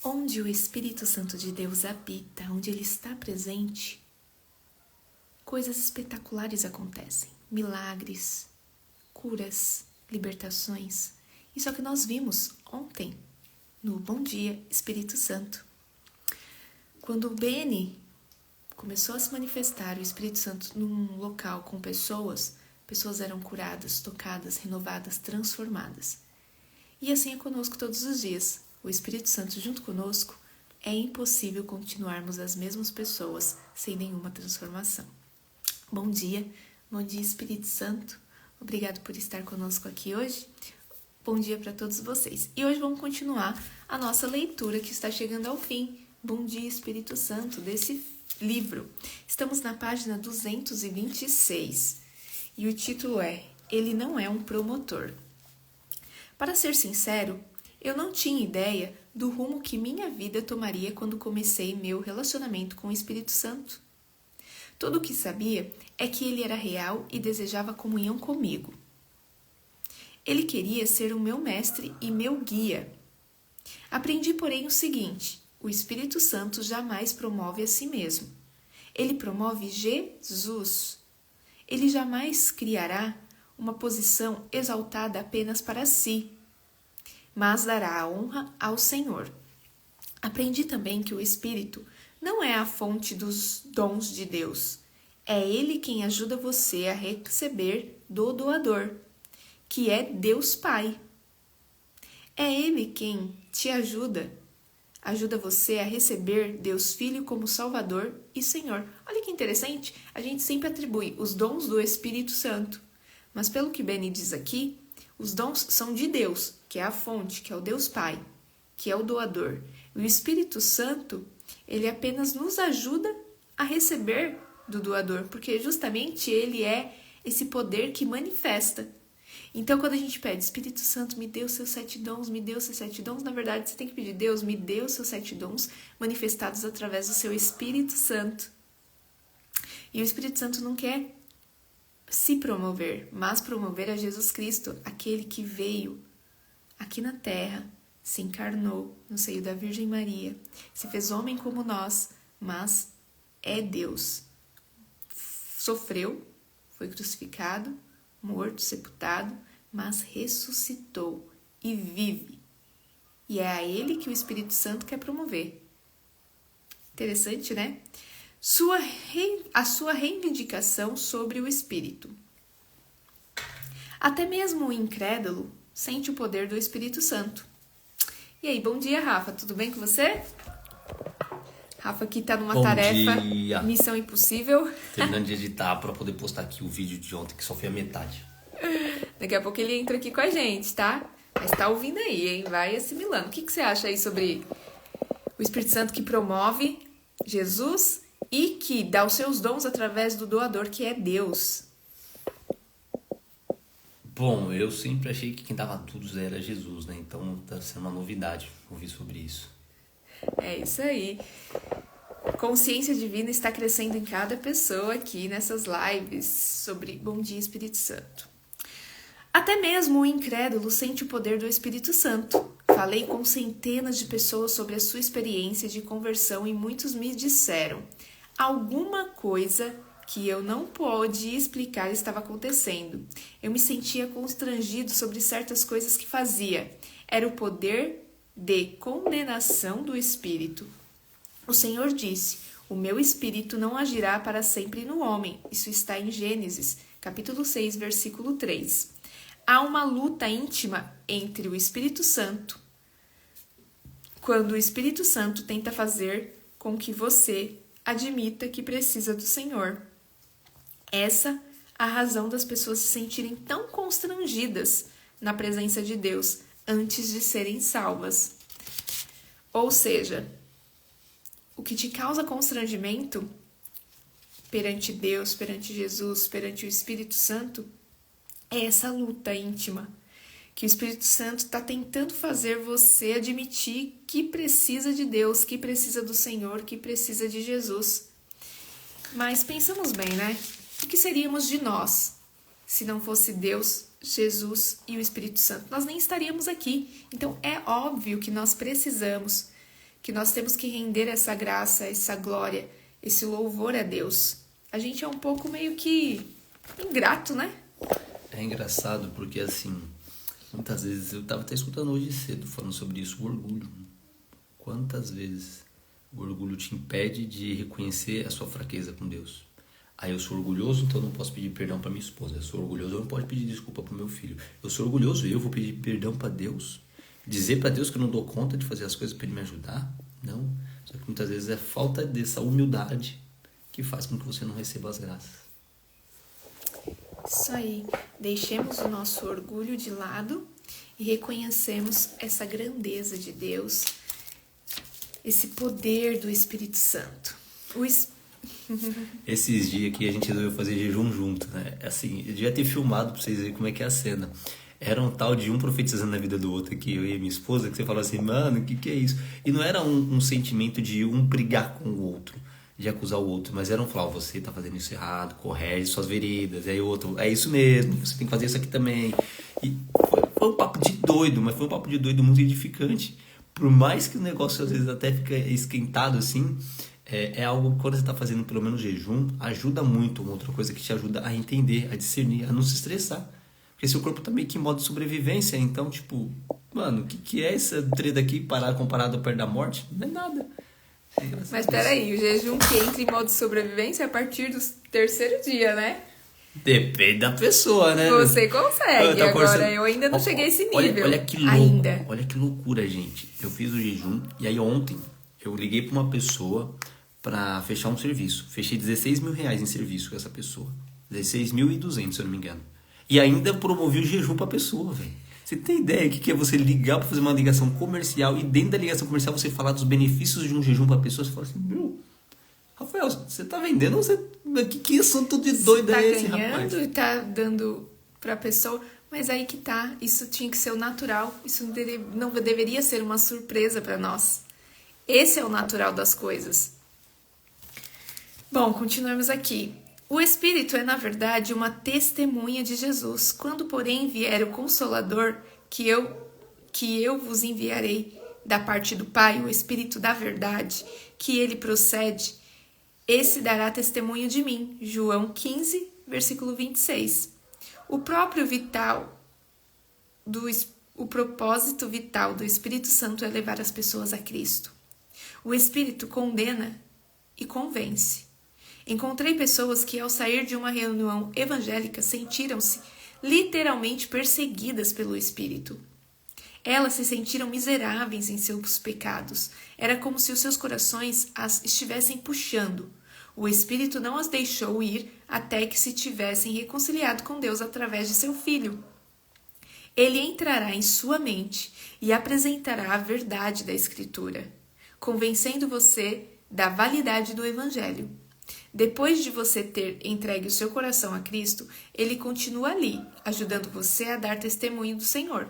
Onde o Espírito Santo de Deus habita, onde ele está presente, coisas espetaculares acontecem, milagres, curas, libertações. Isso é o que nós vimos ontem no Bom Dia Espírito Santo. Quando o Beni começou a se manifestar, o Espírito Santo, num local com pessoas eram curadas, tocadas, renovadas, transformadas. E assim é conosco todos os dias. O Espírito Santo junto conosco, é impossível continuarmos as mesmas pessoas sem nenhuma transformação. Bom dia Espírito Santo. Obrigado por estar conosco aqui hoje. Bom dia para todos vocês. E hoje vamos continuar a nossa leitura que está chegando ao fim. Bom dia Espírito Santo, desse livro. Estamos na página 226 e o título é Ele não é um promotor. Para ser sincero, eu não tinha ideia do rumo que minha vida tomaria quando comecei meu relacionamento com o Espírito Santo. Tudo o que sabia é que ele era real e desejava comunhão comigo. Ele queria ser o meu mestre e meu guia. Aprendi, porém, o seguinte: o Espírito Santo jamais promove a si mesmo. Ele promove Jesus. Ele jamais criará uma posição exaltada apenas para si, mas dará a honra ao Senhor. Aprendi também que o Espírito não é a fonte dos dons de Deus. É Ele quem ajuda você a receber do doador, que é Deus Pai. É Ele quem te ajuda você a receber Deus Filho como Salvador e Senhor. Olha que interessante, a gente sempre atribui os dons do Espírito Santo, mas pelo que Beni diz aqui, os dons são de Deus, que é a fonte, que é o Deus Pai, que é o doador. E o Espírito Santo, ele apenas nos ajuda a receber do doador, porque justamente ele é esse poder que manifesta. Então, quando a gente pede, Espírito Santo, me dê os seus 7 dons, me dê os seus 7 dons, na verdade, você tem que pedir, Deus, me dê os seus 7 dons manifestados através do seu Espírito Santo. E o Espírito Santo não quer se promover, mas promover a Jesus Cristo, aquele que veio aqui na terra, se encarnou no seio da Virgem Maria, se fez homem como nós, mas é Deus. Sofreu, foi crucificado, morto, sepultado, mas ressuscitou e vive. E é a ele que o Espírito Santo quer promover. Interessante, né? A sua reivindicação sobre o Espírito. Até mesmo o incrédulo sente o poder do Espírito Santo. E aí, bom dia, Rafa, tudo bem com você? Rafa aqui tá numa tarefa, missão impossível. Terminando de editar para poder postar aqui o vídeo de ontem, que só foi a metade. Daqui a pouco ele entra aqui com a gente, tá? Mas tá ouvindo aí, hein? Vai assimilando. O que você acha aí sobre o Espírito Santo que promove Jesus e que dá os seus dons através do doador, que é Deus? Bom, eu sempre achei que quem dava tudo era Jesus, né? Então tá sendo uma novidade ouvir sobre isso. É isso aí. Consciência divina está crescendo em cada pessoa aqui nessas lives sobre Bom Dia Espírito Santo. Até mesmo o incrédulo sente o poder do Espírito Santo. Falei com centenas de pessoas sobre a sua experiência de conversão e muitos me disseram: alguma coisa que eu não pude explicar estava acontecendo. Eu me sentia constrangido sobre certas coisas que fazia. Era o poder de condenação do Espírito. O Senhor disse: o meu Espírito não agirá para sempre no homem. Isso está em Gênesis, capítulo 6, versículo 3. Há uma luta íntima entre o Espírito Santo, quando o Espírito Santo tenta fazer com que você admita que precisa do Senhor. Essa a razão das pessoas se sentirem tão constrangidas na presença de Deus antes de serem salvas. Ou seja, o que te causa constrangimento perante Deus, perante Jesus, perante o Espírito Santo, é essa luta íntima, que o Espírito Santo está tentando fazer você admitir que precisa de Deus, que precisa do Senhor, que precisa de Jesus. Mas pensamos bem, né? O que seríamos de nós se não fosse Deus, Jesus e o Espírito Santo? Nós nem estaríamos aqui. Então é óbvio que nós precisamos que nós temos que render essa graça, essa glória, esse louvor a Deus. A gente é um pouco meio que ingrato, né? É engraçado porque, assim, muitas vezes, eu tava até escutando hoje cedo falando sobre isso, o orgulho. Quantas vezes o orgulho te impede de reconhecer a sua fraqueza com Deus? Aí eu sou orgulhoso, então eu não posso pedir perdão para minha esposa. Eu sou orgulhoso, eu não posso pedir desculpa para meu filho. Eu sou orgulhoso, eu vou pedir perdão para Deus? Dizer para Deus que eu não dou conta de fazer as coisas para Ele me ajudar? Não. Só que muitas vezes é falta dessa humildade que faz com que você não receba as graças. Isso aí. Deixemos o nosso orgulho de lado e reconhecemos essa grandeza de Deus, esse poder do Espírito Santo. Esses dias aqui a gente resolveu fazer jejum junto, né? Assim, eu devia ter filmado pra vocês verem como é que é a cena. Era um tal de um profetizando na vida do outro aqui, eu e minha esposa, que você falou assim, mano, o que é isso? E não era um sentimento de um brigar com o outro, de acusar o outro, mas era um falar, você tá fazendo isso errado, corrige suas veredas, e aí o outro, é isso mesmo, você tem que fazer isso aqui também. E foi um papo de doido, mas foi um papo de doido muito edificante. Por mais que o negócio às vezes até fica esquentado assim, é algo que quando você está fazendo pelo menos jejum, ajuda muito. Uma outra coisa que te ajuda a entender, a discernir, a não se estressar. Porque seu corpo tá meio que em modo de sobrevivência, então, tipo, mano, o que é essa treta aqui comparado ao perto da morte? Não é nada. Mas peraí, o jejum que entra em modo de sobrevivência é a partir do terceiro dia, né? Depende da pessoa, né? Você consegue, agora eu ainda não cheguei a esse nível. Olha que louco, ainda. olha que loucura, gente. Eu fiz o jejum e aí ontem eu liguei pra uma pessoa pra fechar um serviço. Fechei 16 mil reais em serviço com essa pessoa. 16.200, se eu não me engano. E ainda promovi o jejum pra pessoa, velho. Você tem ideia que é você ligar pra fazer uma ligação comercial e dentro da ligação comercial você falar dos benefícios de um jejum pra pessoa? Você fala assim, meu, Rafael, você tá vendendo ou você... Que assunto de doido é esse, rapaz? Tá ganhando e tá dando pra pessoa, mas aí que tá, isso tinha que ser o natural, isso não deveria ser uma surpresa pra nós. Esse é o natural das coisas. Bom, continuamos aqui. O Espírito é, na verdade, uma testemunha de Jesus. Quando, porém, vier o Consolador, que eu vos enviarei da parte do Pai, o Espírito da verdade, que ele procede, esse dará testemunho de mim. João 15, versículo 26. O propósito vital do Espírito Santo é levar as pessoas a Cristo. O Espírito condena e convence. Encontrei pessoas que, ao sair de uma reunião evangélica, sentiram-se literalmente perseguidas pelo Espírito. Elas se sentiram miseráveis em seus pecados. Era como se os seus corações as estivessem puxando. O Espírito não as deixou ir até que se tivessem reconciliado com Deus através de seu Filho. Ele entrará em sua mente e apresentará a verdade da Escritura, convencendo você da validade do Evangelho. Depois de você ter entregue o seu coração a Cristo, ele continua ali, ajudando você a dar testemunho do Senhor.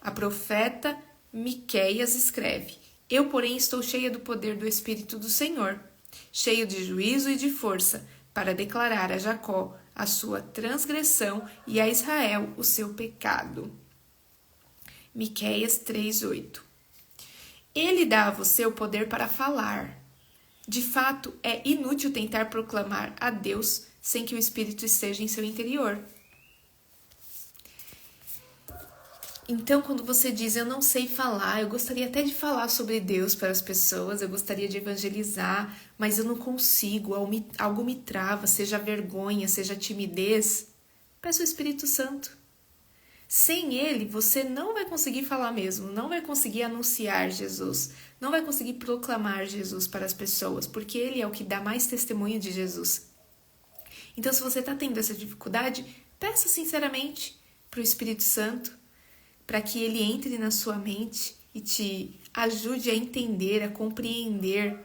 A profeta Miqueias escreve: Eu, porém, estou cheia do poder do Espírito do Senhor, cheio de juízo e de força, para declarar a Jacó a sua transgressão e a Israel o seu pecado. Miqueias 3:8. Ele dá a você o poder para falar. De fato, é inútil tentar proclamar a Deus sem que o Espírito esteja em seu interior. Então, quando você diz, eu não sei falar, eu gostaria até de falar sobre Deus para as pessoas, eu gostaria de evangelizar, mas eu não consigo, algo me trava, seja vergonha, seja timidez, peça o Espírito Santo. Sem ele, você não vai conseguir falar mesmo, não vai conseguir anunciar Jesus, não vai conseguir proclamar Jesus para as pessoas, porque ele é o que dá mais testemunho de Jesus. Então, se você está tendo essa dificuldade, peça sinceramente para o Espírito Santo, para que ele entre na sua mente e te ajude a entender, a compreender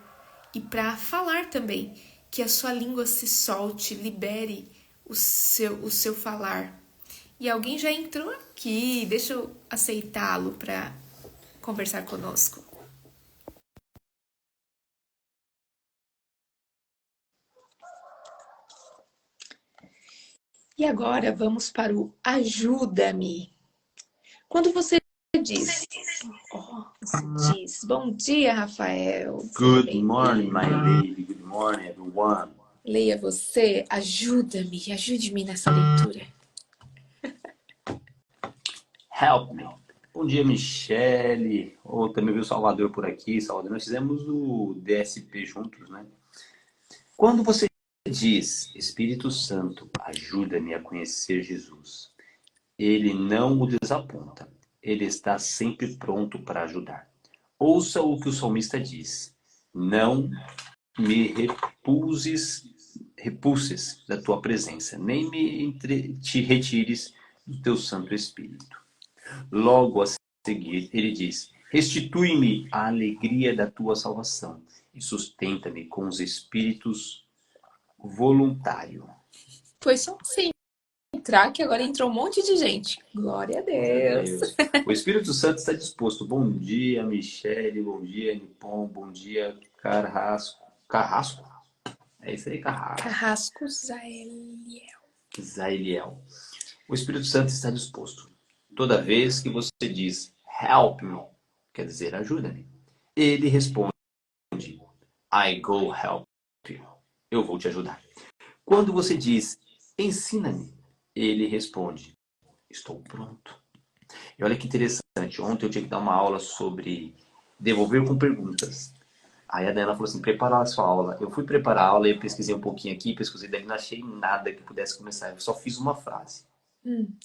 e para falar também, que a sua língua se solte, libere o seu falar. E alguém já entrou aqui, deixa eu aceitá-lo para conversar conosco. E agora vamos para o ajuda-me. Quando você diz? Você diz. Bom dia, Rafael. Seja Good morning, bem-vindo. my lady. Good morning, everyone. Leia você. Ajude-me nessa leitura. Help me. Bom dia, Michele. Ou também viu o Salvador por aqui. Salvador, nós fizemos o DSP juntos, né? Quando você diz, Espírito Santo, ajuda-me a conhecer Jesus, ele não o desaponta. Ele está sempre pronto para ajudar. Ouça o que o salmista diz. Não me repulses da tua presença, nem te retires do teu Santo Espírito. Logo a seguir, ele diz: restitui-me a alegria da tua salvação e sustenta-me com os espíritos voluntário. Foi só você entrar que agora entrou um monte de gente. Glória a Deus. O Espírito Santo está disposto. Bom dia, Michele. Bom dia, Nipom. Bom dia, Carrasco. Carrasco? É isso aí, Carrasco. Carrasco Zaeliel. Zaeliel. O Espírito Santo está disposto. Toda vez que você diz help me, quer dizer ajuda-me, ele responde I go help you. Eu vou te ajudar. Quando você diz ensina-me, ele responde estou pronto. E olha que interessante, ontem eu tinha que dar uma aula sobre devolver com perguntas. Aí a Dana falou assim, prepara a sua aula. Eu fui preparar a aula e eu pesquisei um pouquinho aqui, pesquisei, daí não achei nada que pudesse começar. Eu só fiz uma frase.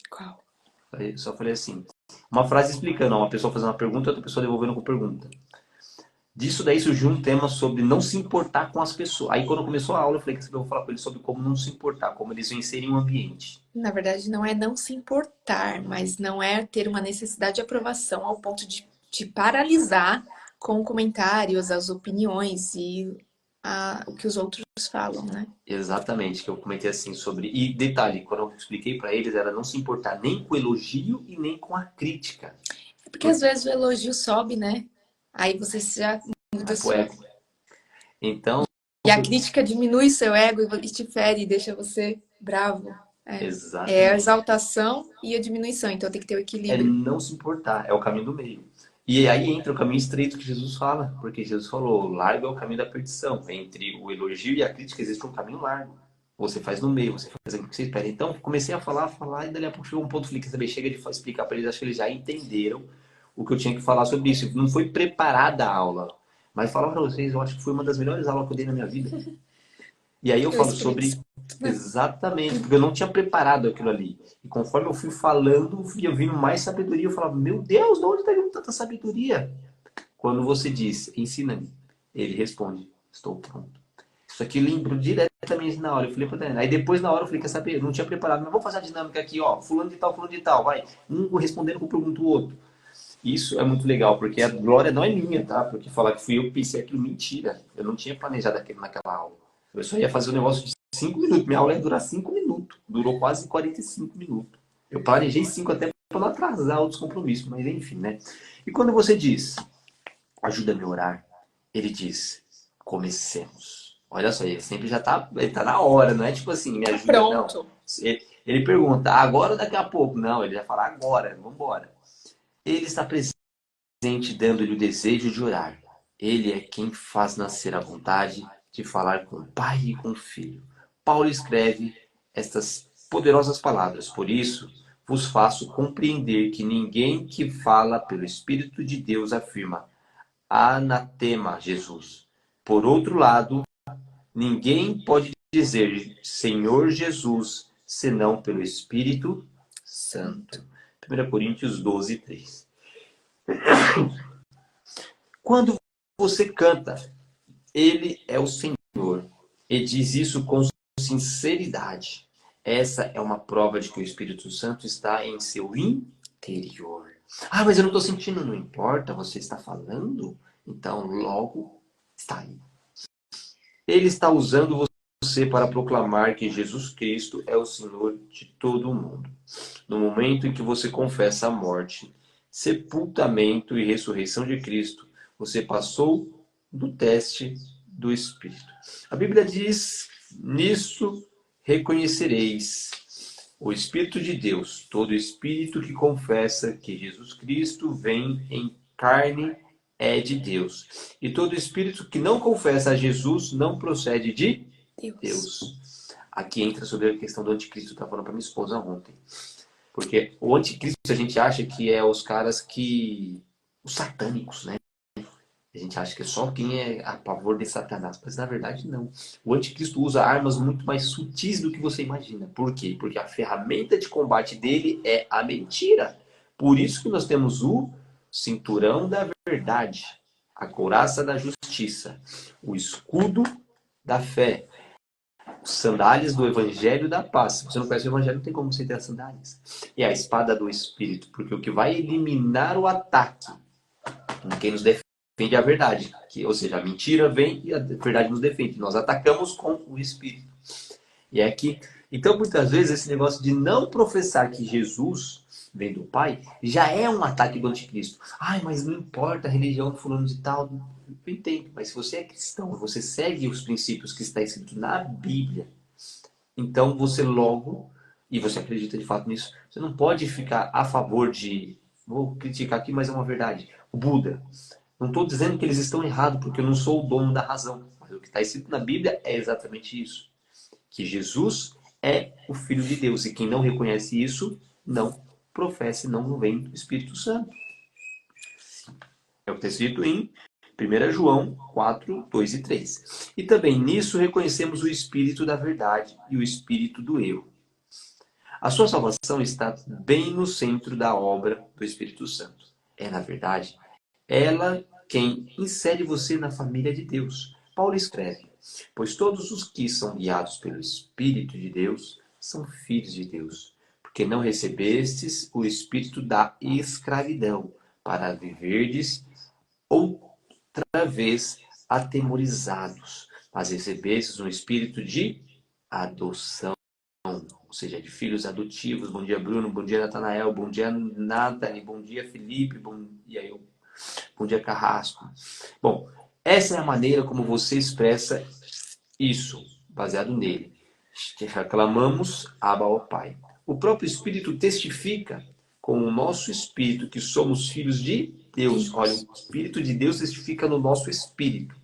Qual? Eu só falei assim, uma frase explicando, uma pessoa fazendo uma pergunta e outra pessoa devolvendo com pergunta. Disso daí surgiu um tema sobre não se importar com as pessoas. Aí quando começou a aula eu falei que eu vou falar com eles sobre como não se importar, como eles vencerem o ambiente. Na verdade, não é não se importar, mas não é ter uma necessidade de aprovação ao ponto de te paralisar com comentários, as opiniões e o que os outros falam, né? Exatamente, que eu comentei assim sobre... E detalhe, quando eu expliquei para eles, era não se importar nem com o elogio e nem com a crítica. É porque às vezes o elogio sobe, né? Aí você já muda Pro ego. Então... E a crítica diminui seu ego e te fere e deixa você bravo. Exatamente. É a exaltação e a diminuição, então tem que ter o É equilíbrio. não se importar, é o caminho do meio. E aí entra o caminho estreito que Jesus fala, porque Jesus falou, largo é o caminho da perdição. Entre o elogio e a crítica existe um caminho largo. Você faz no meio, você faz aquilo que você espera. Então, comecei a falar, e dali a pouco chegou um ponto, falei, quer saber, chega de explicar para eles, acho que eles já entenderam o que eu tinha que falar sobre isso. Não foi preparada a aula, mas falar para vocês, eu acho que foi uma das melhores aulas que eu dei na minha vida. E aí eu falo sobre... Exatamente, porque eu não tinha preparado aquilo ali. E conforme eu fui falando, eu vindo mais sabedoria. Eu falava, meu Deus, de onde está vindo tanta sabedoria? Quando você diz, ensina-me, ele responde, estou pronto. Isso aqui lembro diretamente na hora. Eu falei pra Daniela. Aí depois na hora eu falei, quer saber? Eu não tinha preparado, mas vou fazer a dinâmica aqui, ó. Fulano de tal, vai. Um respondendo com pergunta o outro. Isso é muito legal, porque a glória não é minha, tá? Porque falar que fui eu que pensei aquilo, mentira. Eu não tinha planejado aquilo naquela aula. Eu só ia fazer um negócio de 5 minutos. Minha aula ia durar 5 minutos. Durou quase 45 minutos. Eu planejei 5 até para não atrasar outros compromissos, mas enfim, né? E quando você diz, ajuda-me a orar, ele diz, comecemos. Olha só, ele sempre já tá, ele tá na hora, não é tipo assim, me ajuda, Pronto. não. Ele pergunta, agora ou daqui a pouco? Não, ele já fala agora, vamos embora. Ele está presente, dando-lhe o desejo de orar. Ele é quem faz nascer a vontade de falar com o Pai e com o Filho. Paulo escreve estas poderosas palavras. Por isso, vos faço compreender que ninguém que fala pelo Espírito de Deus afirma anatema Jesus. Por outro lado, ninguém pode dizer Senhor Jesus senão pelo Espírito Santo. 1 Coríntios 12, 3. Quando você canta, Ele é o Senhor, e diz isso com sinceridade. Essa é uma prova de que o Espírito Santo está em seu interior. Ah, mas eu não estou sentindo, não importa, você está falando, então logo está aí. Ele está usando você para proclamar que Jesus Cristo é o Senhor de todo o mundo. No momento em que você confessa a morte, sepultamento e ressurreição de Cristo, você passou do teste do Espírito. A Bíblia diz, nisso reconhecereis O Espírito de Deus, todo espírito que confessa que Jesus Cristo vem em carne é de Deus. E todo espírito que não confessa a Jesus não procede de Deus. Deus. Aqui entra sobre a questão do anticristo, eu estava falando para minha esposa ontem. Porque o anticristo a gente acha que é os caras que... os satânicos, né? A gente acha que é só quem é a favor de Satanás, mas na verdade não. O anticristo usa armas muito mais sutis do que você imagina. Por quê? Porque a ferramenta de combate dele é a mentira. Por isso que nós temos o cinturão da verdade, a couraça da justiça, o escudo da fé, os sandálias do evangelho da paz. Se você não conhece o evangelho, não tem como você ter as sandálias. E a espada do espírito, porque o que vai eliminar o ataque quem nos defende é a verdade. Ou seja, a mentira vem e a verdade nos defende. Nós atacamos com o Espírito. E é que, então, muitas vezes, esse negócio de não professar que Jesus vem do Pai, já é um ataque do anticristo. Ai, mas não importa a religião do fulano de tal. Eu entendo, mas se você é cristão, você segue os princípios que está escrito na Bíblia, então você logo, e você acredita de fato nisso, você não pode ficar a favor de, vou criticar aqui, mas é uma verdade, o Buda. Não estou dizendo que eles estão errados, porque eu não sou o dono da razão. Mas o que está escrito na Bíblia é exatamente isso. Que Jesus é o Filho de Deus. E quem não reconhece isso, não professa, não vem do Espírito Santo. É o que está escrito em 1 João 4, 2 e 3. E também nisso reconhecemos o Espírito da verdade e o Espírito do erro. A sua salvação está bem no centro da obra do Espírito Santo. É, na verdade, ela quem insere você na família de Deus. Paulo escreve: pois todos os que são guiados pelo Espírito de Deus são filhos de Deus, porque não recebestes o espírito da escravidão, para viverdes outra vez atemorizados, mas recebestes um espírito de adoção, ou seja, de filhos adotivos. Bom dia, Bruno. Bom dia, Natanael. Bom dia, Nathalie. Bom dia, Felipe. E aí, Bom dia, Carrasco. Bom, essa é a maneira como você expressa isso, baseado nele. Reclamamos, Abba, ó Pai. O próprio Espírito testifica com o nosso Espírito que somos filhos de Deus. Olha, o Espírito de Deus testifica no nosso Espírito.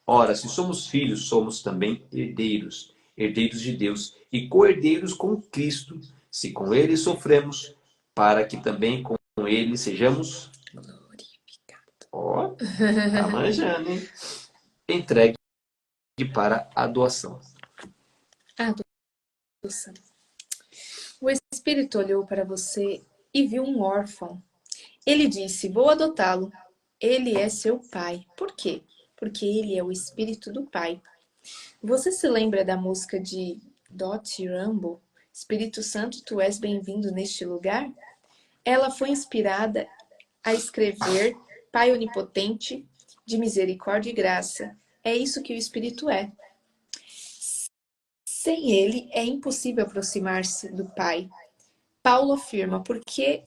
Ora, se somos filhos, somos também herdeiros, herdeiros de Deus e co-herdeiros com Cristo, se com ele sofremos, para que também com ele sejamos... Ó, tá manjando, hein? Entregue para a doação. Adoção. O Espírito olhou para você e viu um órfão. Ele disse: vou adotá-lo. Ele é seu pai. Por quê? Porque ele é o Espírito do Pai. Você se lembra da música de Dottie Rambo? Espírito Santo, tu és bem-vindo neste lugar? Ela foi inspirada a escrever Pai onipotente, de misericórdia e graça. É isso que o Espírito é. Sem ele, é impossível aproximar-se do Pai. Paulo afirma, porque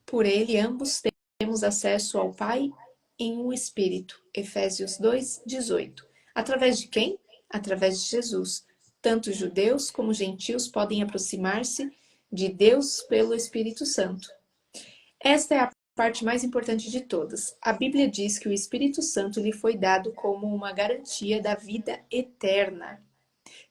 por ele ambos temos acesso ao Pai em um Espírito. Efésios 2, 18. Através de quem? Através de Jesus. Tanto judeus como gentios podem aproximar-se de Deus pelo Espírito Santo. Esta é a parte mais importante de todas. A Bíblia diz que o Espírito Santo lhe foi dado como uma garantia da vida eterna.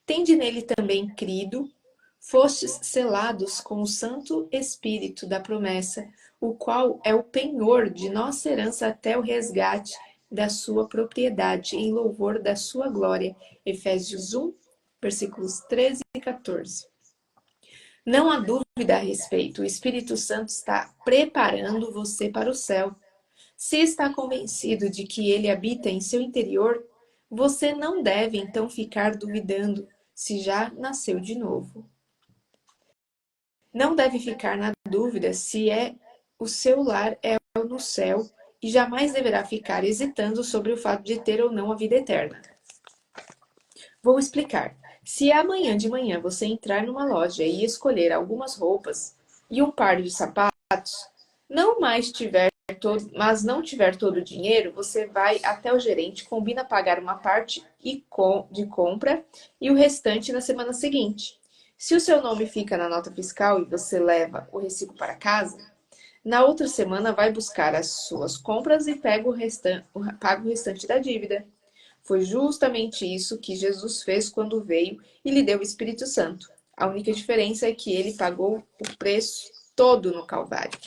Tende nele também crido, fostes selados com o Santo Espírito da promessa, o qual é o penhor de nossa herança até o resgate da sua propriedade, em louvor da sua glória. Efésios 1, versículos 13 e 14. Não há dúvida a respeito, o Espírito Santo está preparando você para o céu. Se está convencido de que ele habita em seu interior, você não deve então ficar duvidando se já nasceu de novo. Não deve ficar na dúvida se o seu lar é no céu e jamais deverá ficar hesitando sobre o fato de ter ou não a vida eterna. Vou explicar. Se amanhã de manhã você entrar numa loja e escolher algumas roupas e um par de sapatos, mas não tiver todo o dinheiro, você vai até o gerente, combina pagar uma parte de compra e o restante na semana seguinte. Se o seu nome fica na nota fiscal e você leva o recibo para casa, na outra semana vai buscar as suas compras e paga o restante da dívida. Foi justamente isso que Jesus fez quando veio e lhe deu o Espírito Santo. A única diferença é que ele pagou o preço todo no Calvário.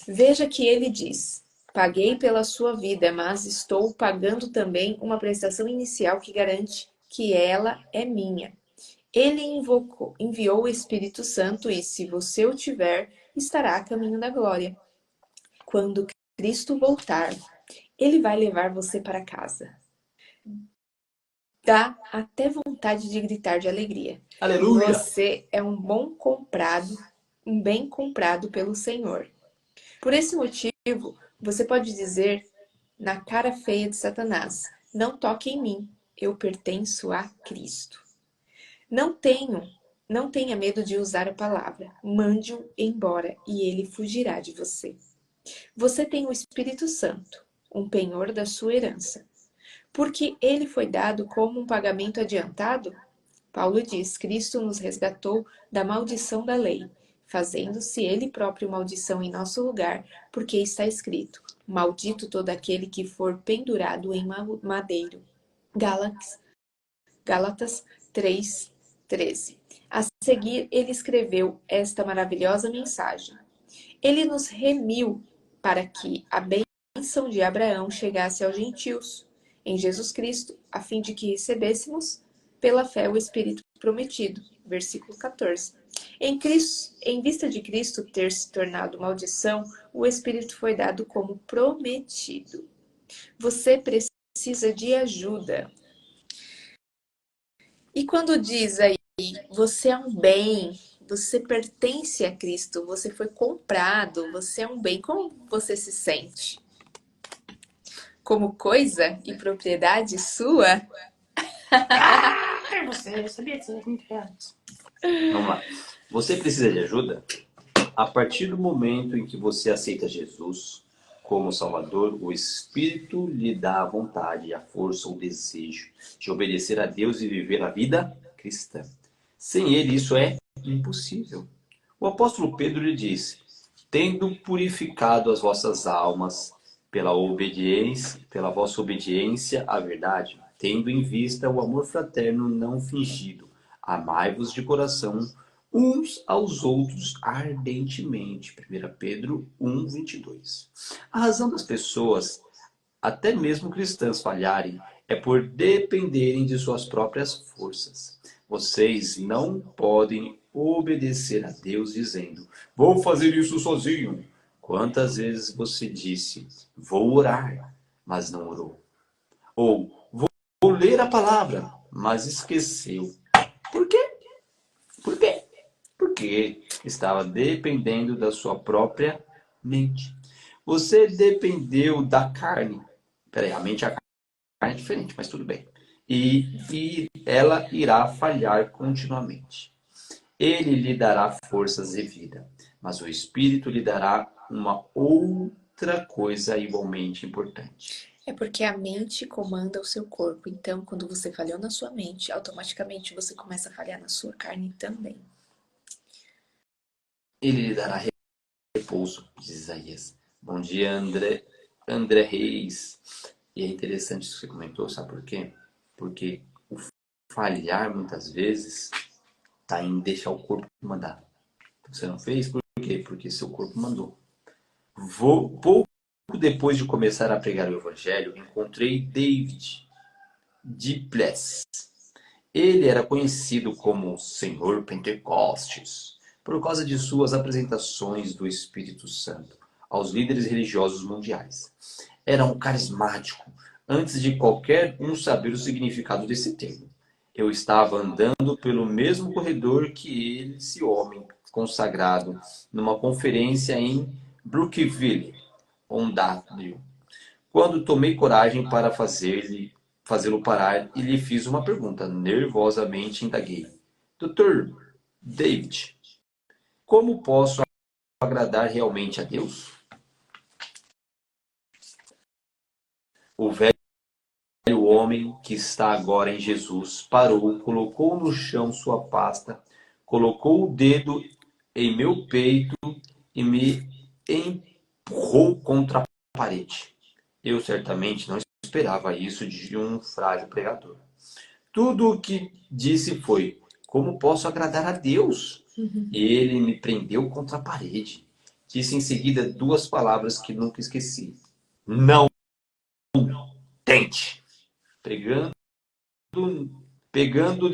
Veja que ele diz: paguei pela sua vida, mas estou pagando também uma prestação inicial que garante que ela é minha. Ele enviou o Espírito Santo e, se você o tiver, estará a caminho da glória. Quando Cristo voltar, ele vai levar você para casa. Dá até vontade de gritar de alegria. Aleluia! Você é um bem comprado pelo Senhor. Por esse motivo, você pode dizer na cara feia de Satanás: não toque em mim, eu pertenço a Cristo. Não tenha medo de usar a palavra. Mande-o embora e ele fugirá de você. Você tem o Espírito Santo, um penhor da sua herança. Porque ele foi dado como um pagamento adiantado? Paulo diz: Cristo nos resgatou da maldição da lei, fazendo-se ele próprio maldição em nosso lugar, porque está escrito: maldito todo aquele que for pendurado em madeiro. Gálatas 3:13. A seguir, ele escreveu esta maravilhosa mensagem. Ele nos remiu para que a bênção de Abraão chegasse aos gentios, em Jesus Cristo, a fim de que recebêssemos pela fé o Espírito prometido. Versículo 14. Em vista de Cristo ter se tornado maldição, o Espírito foi dado como prometido. Você precisa de ajuda. E quando diz aí, você é um bem, você pertence a Cristo, você foi comprado, você é um bem, como você se sente? Como coisa e propriedade sua? Você sabia que você reais. Vamos lá. Você precisa de ajuda? A partir do momento em que você aceita Jesus como Salvador, o Espírito lhe dá a vontade, a força, o desejo de obedecer a Deus e viver a vida cristã. Sem ele, isso é impossível. O apóstolo Pedro lhe disse: tendo purificado as vossas almas pela vossa obediência à verdade, tendo em vista o amor fraterno não fingido, amai-vos de coração uns aos outros ardentemente. 1 Pedro 1:22. A razão das pessoas, até mesmo cristãs, falharem é por dependerem de suas próprias forças. Vocês não podem obedecer a Deus dizendo: vou fazer isso sozinho. Quantas vezes você disse: vou orar, mas não orou? Ou vou ler a palavra, mas esqueceu. Por quê? Por quê? Porque estava dependendo da sua própria mente. Você dependeu da carne. Peraí, a mente e a carne é diferente, mas tudo bem. E ela irá falhar continuamente. Ele lhe dará forças e vida, mas o Espírito lhe dará uma outra coisa igualmente importante. É porque a mente comanda o seu corpo. Então, quando você falhou na sua mente, automaticamente você começa a falhar na sua carne também. Ele lhe dará repouso, diz Isaías. Bom dia, André Reis. E é interessante isso que você comentou, sabe por quê? Porque o falhar, muitas vezes, está em deixar o corpo mandar. Você não fez? Por quê? Porque seu corpo mandou. Pouco depois de começar a pregar o Evangelho, encontrei David Duplessis. Ele era conhecido como Senhor Pentecostes por causa de suas apresentações do Espírito Santo aos líderes religiosos mundiais. Era um carismático, antes de qualquer um saber o significado desse termo. Eu estava andando pelo mesmo corredor que esse homem consagrado numa conferência em Brookville, Ontário, quando tomei coragem para fazê-lo parar e lhe fiz uma pergunta. Nervosamente indaguei: Dr. David, como posso agradar realmente a Deus? O velho homem que está agora em Jesus parou, colocou no chão sua pasta, colocou o dedo em meu peito e me empurrou contra a parede. Eu certamente não esperava isso de um frágil pregador. Tudo o que disse foi: como posso agradar a Deus? Ele me prendeu contra a parede. Disse em seguida duas palavras que nunca esqueci: não tente. Pegando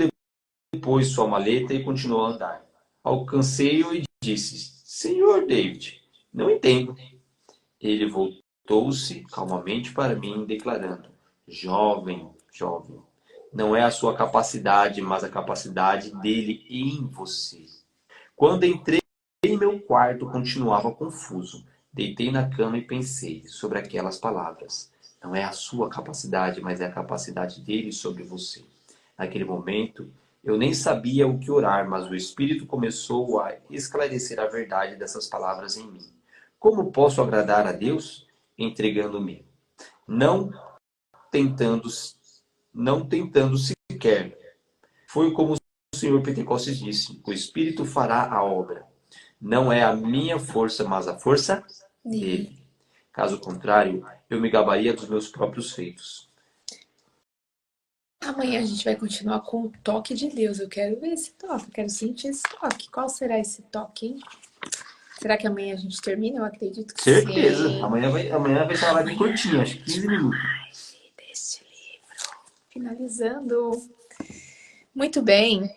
depois sua maleta e continuou a andar. Alcancei-o e disse: Senhor David, não entendo. Ele voltou-se calmamente para mim, declarando: jovem, jovem, não é a sua capacidade, mas a capacidade dele em você. Quando entrei em meu quarto, continuava confuso. Deitei na cama e pensei sobre aquelas palavras. Não é a sua capacidade, mas é a capacidade dele sobre você. Naquele momento, eu nem sabia o que orar, mas o Espírito começou a esclarecer a verdade dessas palavras em mim. Como posso agradar a Deus? Entregando-me. Não tentando, não tentando sequer. Foi como o Senhor Pentecostes disse: o Espírito fará a obra. Não é a minha força, mas a força dele. Caso contrário, eu me gabaria dos meus próprios feitos. Amanhã a gente vai continuar com o toque de Deus. Eu quero ver esse toque, eu quero sentir esse toque. Qual será esse toque, hein? Será que amanhã a gente termina? Eu acredito que Certeza. sim. Amanhã vai ser uma live curtinha, acho que 15 minutos. Deste livro. Finalizando. Muito bem.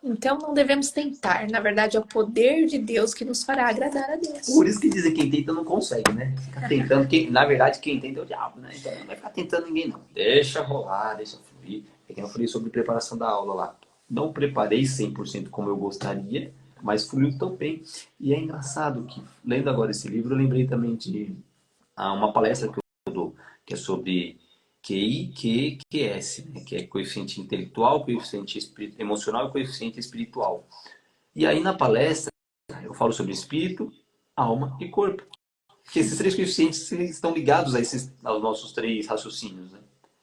Então não devemos tentar. Na verdade, é o poder de Deus que nos fará agradar a Deus. Por isso que dizem que quem tenta não consegue, né? Fica tentando, na verdade, quem tenta é o diabo, né? Então não vai ficar tentando ninguém, não. Deixa rolar, deixa fluir. É que eu falei sobre preparação da aula lá. Não preparei 100% como eu gostaria, mas fluiu tão bem. E é engraçado que, lendo agora esse livro, eu lembrei também de uma palestra que eu dou, que é sobre QI, Q, QS, né? Que é coeficiente intelectual, coeficiente emocional e coeficiente espiritual. E aí na palestra eu falo sobre espírito, alma e corpo. Porque esses três coeficientes estão ligados aos nossos três raciocínios. Né?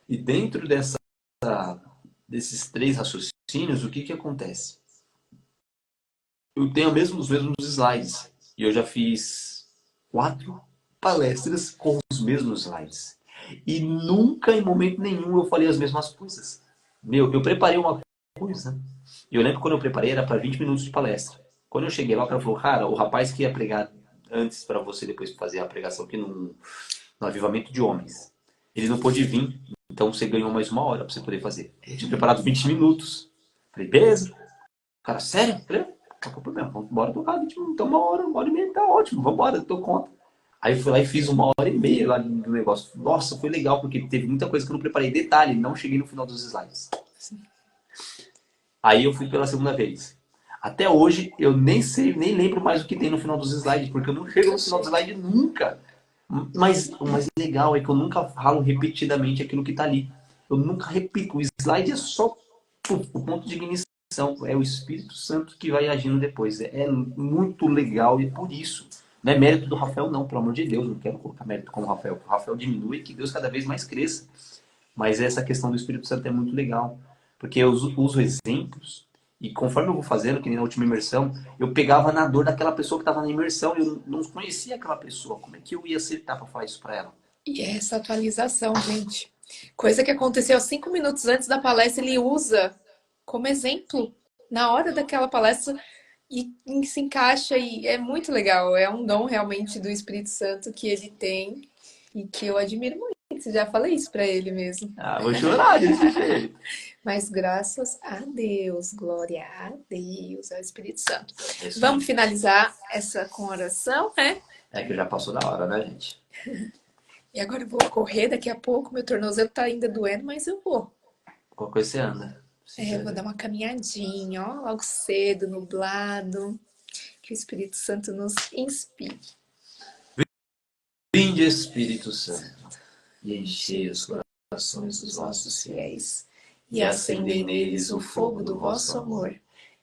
E dentro desses três raciocínios, o que acontece? Eu tenho os mesmos slides. E eu já fiz 4 palestras com os mesmos slides. E nunca, em momento nenhum, eu falei as mesmas coisas. Eu preparei uma coisa. E eu lembro que quando eu preparei, era para 20 minutos de palestra. Quando eu cheguei lá, o cara falou: cara, o rapaz que ia pregar antes para você depois fazer a pregação aqui no Avivamento de Homens, ele não pôde vir, então você ganhou mais 1 hora para você poder fazer. Eu tinha preparado 20 minutos. Falei: beleza. O cara: sério? Falei: não tem problema, vamos embora tocar 20 minutos, então 1 hora e meia, tá ótimo, vamos embora, eu tô conta. Aí eu fui lá e fiz 1 hora e meia lá do negócio. Nossa, foi legal, porque teve muita coisa que eu não preparei. Detalhe, não cheguei no final dos slides. Aí eu fui pela segunda vez. Até hoje, eu nem sei, nem lembro mais o que tem no final dos slides, porque eu não chego no final do slide nunca. Mas o mais legal é que eu nunca falo repetidamente aquilo que está ali. Eu nunca repito. O slide é só o ponto de ignição. É o Espírito Santo que vai agindo depois. É muito legal e por isso. Não é mérito do Rafael, não, pelo amor de Deus. Não quero colocar mérito com o Rafael. Que o Rafael diminui e que Deus cada vez mais cresça. Mas essa questão do Espírito Santo é muito legal. Porque eu uso exemplos e conforme eu vou fazendo, que nem na última imersão, eu pegava na dor daquela pessoa que estava na imersão e eu não conhecia aquela pessoa. Como é que eu ia acertar para falar isso para ela? E essa atualização, gente. Coisa que aconteceu 5 minutos antes da palestra, ele usa como exemplo na hora daquela palestra e se encaixa e é muito legal. É um dom realmente do Espírito Santo que ele tem e que eu admiro muito. Já falei isso para ele mesmo. Vou chorar desse jeito. Mas graças a Deus, glória a Deus, ao Espírito Santo. Vamos finalizar essa com oração, né? É que já passou da hora, né, gente? E agora eu vou correr daqui a pouco. Meu tornozelo tá ainda doendo, mas eu vou. Qual coisa você anda? Eu vou dar uma caminhadinha, ó, logo cedo, nublado. Que o Espírito Santo nos inspire. Vinde, Espírito Santo, e enchei os corações dos vossos fiéis, E acendei neles o fogo do vosso amor.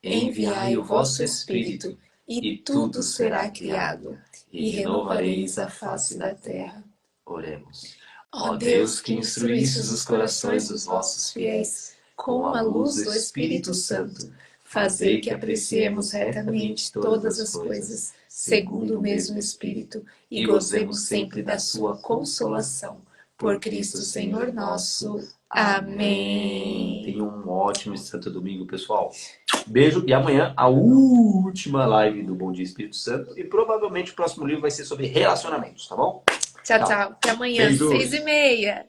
Enviai o vosso Espírito, e tudo será criado, e renovareis a face da terra. Oremos. Ó Deus, que instruístes os corações dos vossos fiéis com a luz do Espírito Santo, fazei que apreciemos retamente todas as coisas, segundo o mesmo Espírito, e gozemos sempre da sua consolação. Por Cristo Senhor nosso. Amém. Tenha um ótimo e santo domingo, pessoal. Beijo, e amanhã a última live do Bom Dia Espírito Santo, e provavelmente o próximo livro vai ser sobre relacionamentos, tá bom? Tchau, tchau. Até amanhã, Beijos. 6h30.